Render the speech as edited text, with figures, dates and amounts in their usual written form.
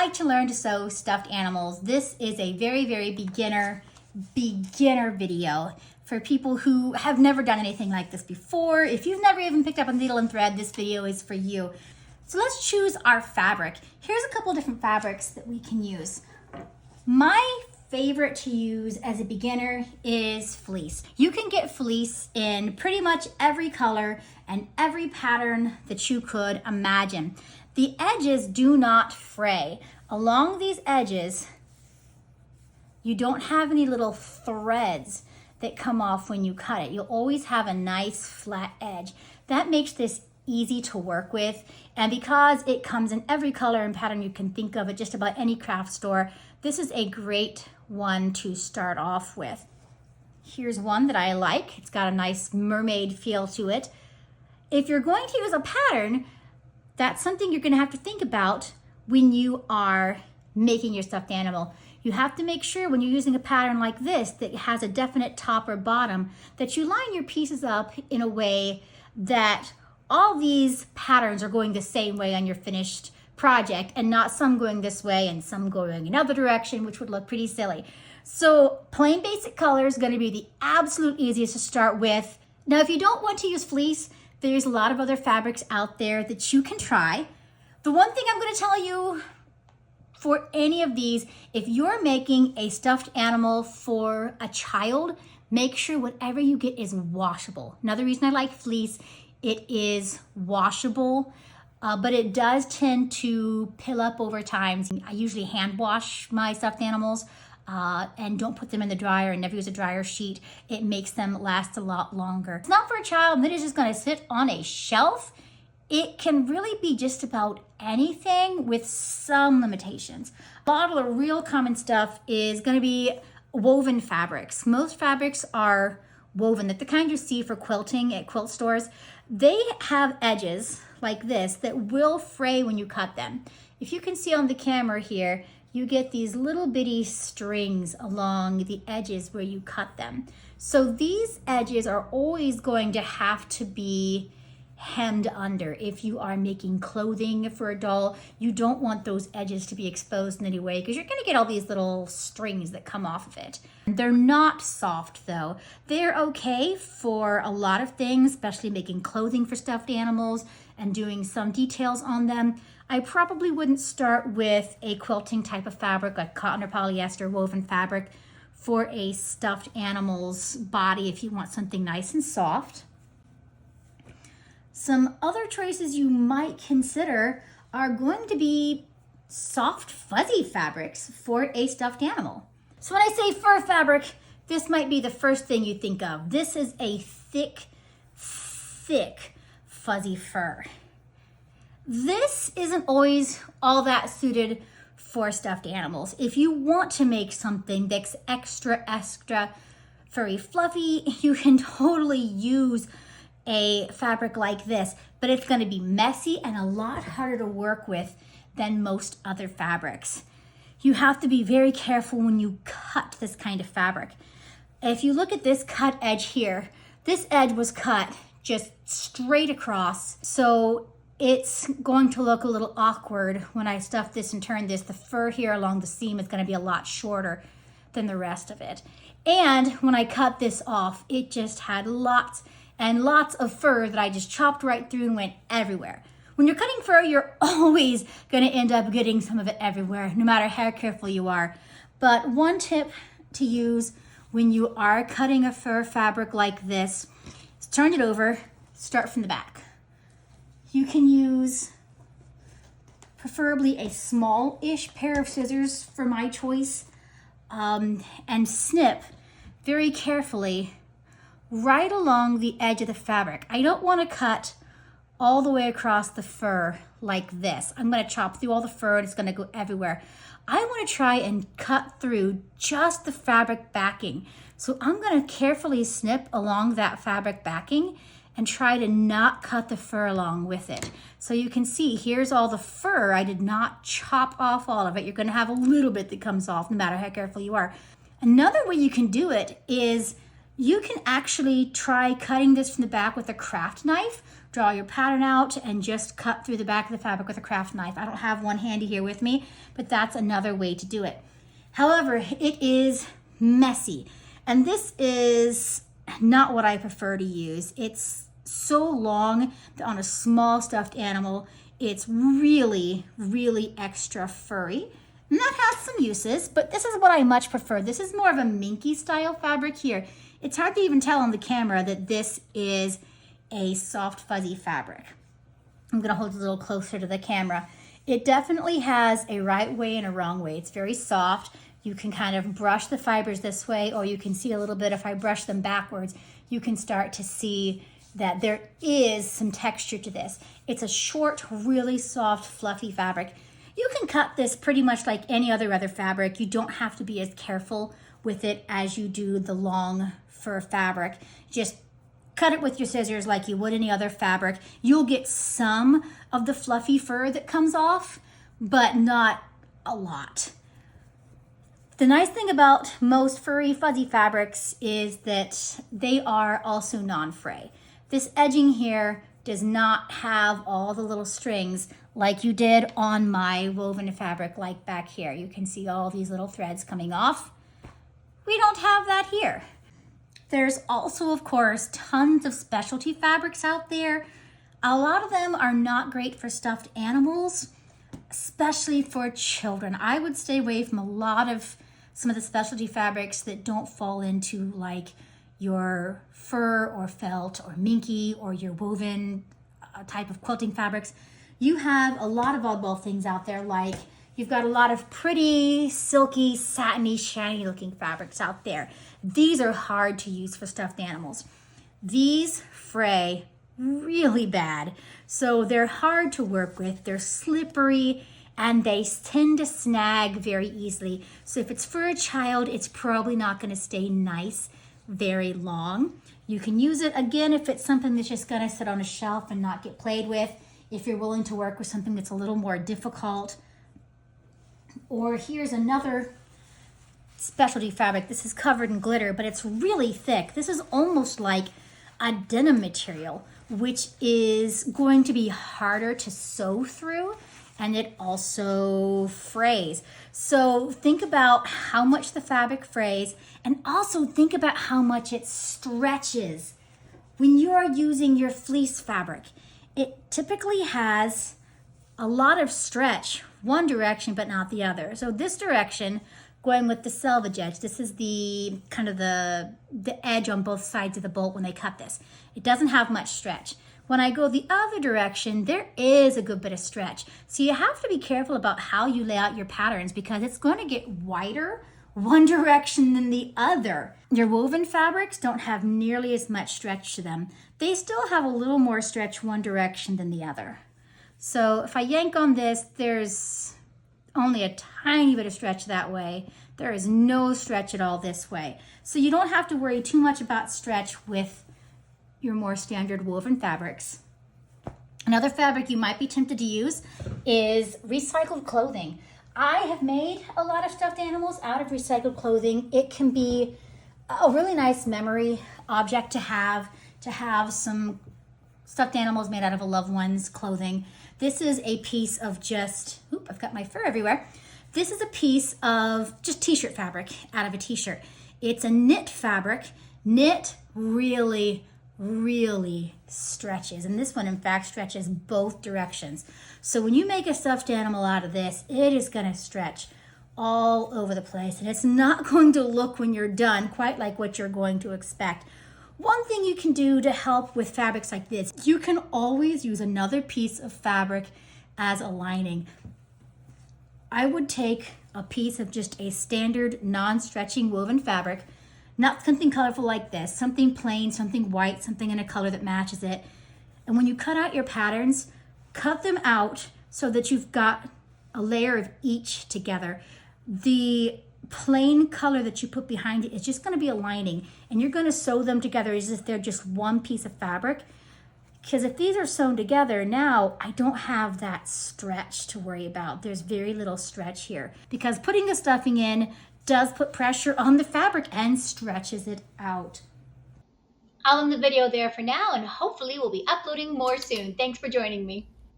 like to learn to sew stuffed animals, this is a very, very beginner video for people who have never done anything like this before. If you've never even picked up a needle and thread, this video is for you. So let's choose our fabric. Here's a couple different fabrics that we can use. My favorite to use as a beginner is fleece. You can get fleece in pretty much every color and every pattern that you could imagine. The edges do not fray. Along these edges, you don't have any little threads that come off when you cut it. You'll always have a nice flat edge. That makes this easy to work with, and because it comes in every color and pattern you can think of at just about any craft store, this is a great one to start off with. Here's one that I like. It's got a nice mermaid feel to it. If you're going to use a pattern, that's something you're going to have to think about when you are making your stuffed animal. You have to make sure when you're using a pattern like this that has a definite top or bottom that you line your pieces up in a way that all these patterns are going the same way on your finished project, and not some going this way and some going another direction, which would look pretty silly. So plain basic color is going to be the absolute easiest to start with. Now, if you don't want to use fleece, there's a lot of other fabrics out there that you can try. The one thing I'm going to tell you for any of these, if you're making a stuffed animal for a child, make sure whatever you get is washable. Another reason I like fleece, it is washable, but it does tend to pill up over time. I usually hand wash my stuffed animals and don't put them in the dryer and never use a dryer sheet. It makes them last a lot longer. It's not for a child, and then it's just gonna sit on a shelf. It can really be just about anything with some limitations. A lot of the real common stuff is gonna be woven fabrics. Most fabrics are woven, that the kind you see for quilting at quilt stores. They have edges like this that will fray when you cut them. If you can see on the camera here, you get these little bitty strings along the edges where you cut them. So these edges are always going to have to be hemmed under. If you are making clothing for a doll, you don't want those edges to be exposed in any way because you're going to get all these little strings that come off of it. They're not soft though. They're okay for a lot of things, especially making clothing for stuffed animals and doing some details on them. I probably wouldn't start with a quilting type of fabric like cotton or polyester woven fabric for a stuffed animal's body if you want something nice and soft. Some other choices you might consider are going to be soft, fuzzy fabrics for a stuffed animal. So when I say fur fabric, this might be the first thing you think of. This is a thick, fuzzy fur. This isn't always all that suited for stuffed animals. If you want to make something that's extra furry fluffy, you can totally use a fabric like this, but it's going to be messy and a lot harder to work with than most other fabrics. You have to be very careful when you cut this kind of fabric. If you look at this cut edge here, this edge was cut just straight across, so it's going to look a little awkward when I stuff this and turn this. The fur here along the seam is going to be a lot shorter than the rest of it. And when I cut this off, it just had lots and lots of fur that I just chopped right through and went everywhere. When you're cutting fur, you're always going to end up getting some of it everywhere, no matter how careful you are. But one tip to use when you are cutting a fur fabric like this is turn it over, start from the back. You can use preferably a small-ish pair of scissors for my choice, and snip very carefully right along the edge of the fabric. I don't want to cut all the way across the fur like this. I'm going to chop through all the fur and it's going to go everywhere. I want to try and cut through just the fabric backing. So I'm going to carefully snip along that fabric backing and try to not cut the fur along with it. So you can see here's all the fur. I did not chop off all of it. You're going to have a little bit that comes off no matter how careful you are. Another way you can do it is you can actually try cutting this from the back with a craft knife draw your pattern out and just cut through the back of the fabric with a craft knife. I don't have one handy here with me, but that's another way to do it. However, it is messy, and this is not what I prefer to use. It's so long that on a small stuffed animal, it's really, really extra furry. And that has some uses, but this is what I much prefer. This is more of a minky style fabric here. It's hard to even tell on the camera that this is a soft fuzzy fabric. I'm gonna hold it a little closer to the camera. It definitely has a right way and a wrong way. It's very soft. You can kind of brush the fibers this way, or you can see a little bit if I brush them backwards, you can start to see that there is some texture to this. It's a short, really soft, fluffy fabric. You can cut this pretty much like any other fabric. You don't have to be as careful with it as you do the long fur fabric. Just cut it with your scissors like you would any other fabric. You'll get some of the fluffy fur that comes off, but not a lot. The nice thing about most furry fuzzy fabrics is that they are also non-fray. This edging here does not have all the little strings like you did on my woven fabric, like back here. You can see all these little threads coming off. We don't have that here. There's also, of course, tons of specialty fabrics out there. A lot of them are not great for stuffed animals, especially for children. I would stay away from some of the specialty fabrics that don't fall into like your fur or felt or minky or your woven type of quilting fabrics. You have a lot of oddball things out there, like you've got a lot of pretty, silky, satiny, shiny looking fabrics out there. These are hard to use for stuffed animals. These fray really bad, so they're hard to work with. They're slippery and they tend to snag very easily. So if it's for a child, it's probably not going to stay nice very long. You can use it again if it's something that's just going to sit on a shelf and not get played with. If you're willing to work with something that's a little more difficult. Or here's another specialty fabric. This is covered in glitter, but it's really thick. This is almost like a denim material, which is going to be harder to sew through, and it also frays. So think about how much the fabric frays, and also think about how much it stretches. When you are using your fleece fabric, it typically has a lot of stretch one direction but not the other. So this direction, going with the selvage edge, this is the kind of the edge on both sides of the bolt when they cut this. It doesn't have much stretch. When I go the other direction, there is a good bit of stretch. So you have to be careful about how you lay out your patterns, because it's going to get wider one direction than the other. Your woven fabrics don't have nearly as much stretch to them. They still have a little more stretch one direction than the other. So if I yank on this, there's only a tiny bit of stretch that way. There is no stretch at all this way. So you don't have to worry too much about stretch with your more standard woven fabrics. Another fabric you might be tempted to use is recycled clothing. I have made a lot of stuffed animals out of recycled clothing. It can be a really nice memory object to have some stuffed animals made out of a loved one's clothing. This is a piece of just, I've got my fur everywhere. This is a piece of just t-shirt fabric out of a t-shirt. It's a knit fabric. Knit really, really stretches. And this one, in fact, stretches both directions. So when you make a stuffed animal out of this, it is going to stretch all over the place. And it's not going to look, when you're done, quite like what you're going to expect. One thing you can do to help with fabrics like this, you can always use another piece of fabric as a lining. I would take a piece of just a standard non-stretching woven fabric, not something colorful like this, something plain, something white, something in a color that matches it. And when you cut out your patterns, cut them out so that you've got a layer of each together. The plain color that you put behind it is just going to be a lining, and you're going to sew them together as if they're just one piece of fabric. Because if these are sewn together, now I don't have that stretch to worry about. There's very little stretch here, because putting the stuffing in does put pressure on the fabric and stretches it out. I'll end the video there for now, and hopefully we'll be uploading more soon. Thanks for joining me.